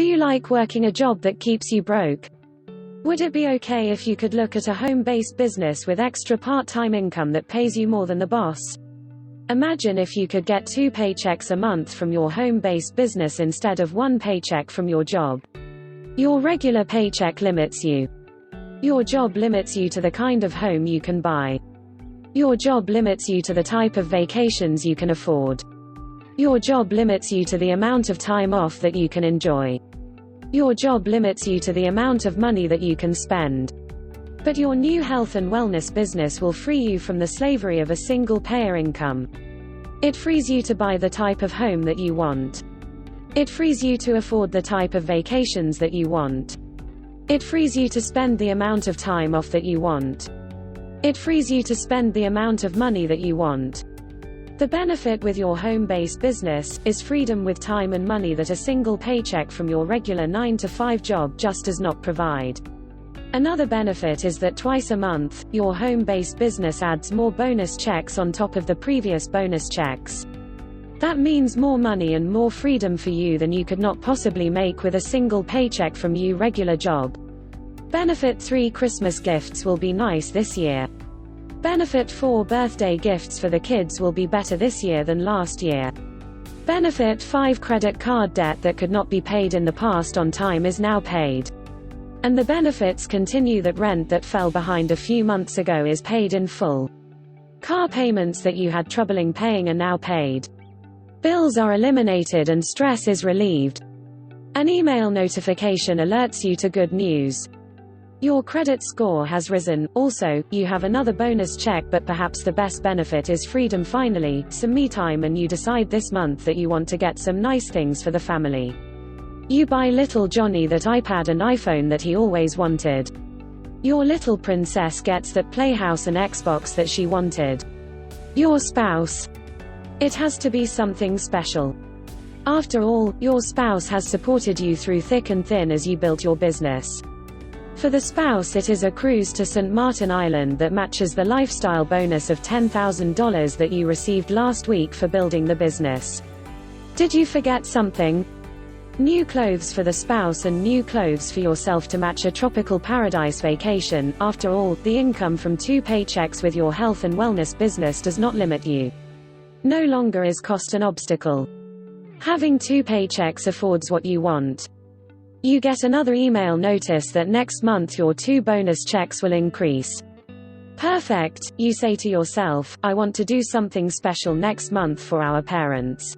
Do you like working a job that keeps you broke? Would it be okay if you could look at a home-based business with extra part-time income that pays you more than the boss? Imagine if you could get 2 paychecks a month from your home-based business instead of 1 paycheck from your job. Your regular paycheck limits you. Your job limits you to the kind of home you can buy. Your job limits you to the type of vacations you can afford. Your job limits you to the amount of time off that you can enjoy. Your job limits you to the amount of money that you can spend. But your new health and wellness business will free you from the slavery of a single payer income. It frees you to buy the type of home that you want. It frees you to afford the type of vacations that you want. It frees you to spend the amount of time off that you want. It frees you to spend the amount of money that you want. The benefit with your home-based business is freedom with time and money that a single paycheck from your regular 9-to-5 job just does not provide. Another benefit is that twice a month, your home-based business adds more bonus checks on top of the previous bonus checks. That means more money and more freedom for you than you could not possibly make with a single paycheck from your regular job. Benefit 3 Christmas gifts will be nice this year. Benefit 4 birthday gifts for the kids will be better this year than last year. Benefit 5 credit card debt that could not be paid in the past on time is now paid. And the benefits continue that rent that fell behind a few months ago is paid in full. Car payments that you had troubling paying are now paid. Bills are eliminated and stress is relieved. An email notification alerts you to good news. Your credit score has risen. Also, you have another bonus check, but perhaps the best benefit is freedom finally, some me time, and you decide this month that you want to get some nice things for the family. You buy little Johnny that iPad and iPhone that he always wanted. Your little princess gets that Playhouse and Xbox that she wanted. Your spouse. It has to be something special. After all, your spouse has supported you through thick and thin as you built your business. For the spouse, it is a cruise to St. Martin Island that matches the lifestyle bonus of $10,000 that you received last week for building the business. Did you forget something? New clothes for the spouse and new clothes for yourself to match a tropical paradise vacation. After all, the income from 2 paychecks with your health and wellness business does not limit you. No longer is cost an obstacle. Having 2 paychecks affords what you want. You get another email notice that next month your 2 bonus checks will increase. Perfect, you say to yourself, I want to do something special next month for our parents.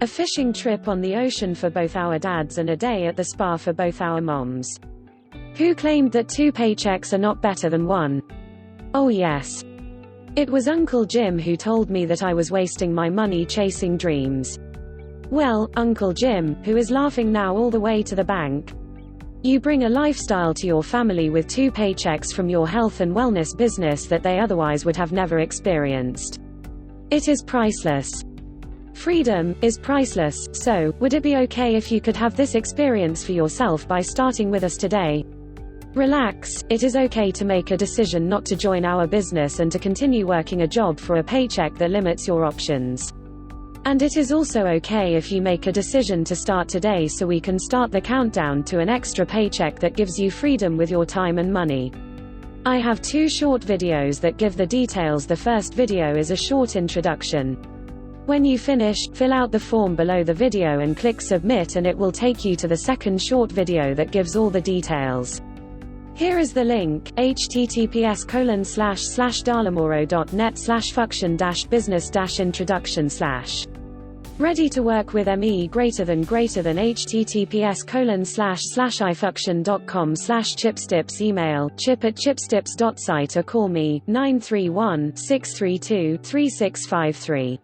A fishing trip on the ocean for both our dads and a day at the spa for both our moms. Who claimed that 2 paychecks are not better than 1? Oh yes. It was Uncle Jim who told me that I was wasting my money chasing dreams. Well, Uncle Jim, who is laughing now all the way to the bank. You bring a lifestyle to your family with 2 paychecks from your health and wellness business that they otherwise would have never experienced. It is priceless. Freedom is priceless, so, would it be okay if you could have this experience for yourself by starting with us today? Relax, it is okay to make a decision not to join our business and to continue working a job for a paycheck that limits your options. And it is also okay if you make a decision to start today so we can start the countdown to an extra paycheck that gives you freedom with your time and money. I have 2 short videos that give the details. The first video is a short introduction. When you finish, fill out the form below the video and click submit, and it will take you to the second short video that gives all the details. Here is the link, https://dalamoro.net/function-business-introduction/ Ready to work with me https://ifunction.com/chipstips. Email chip@chipstips.site or call me 931-632-3653.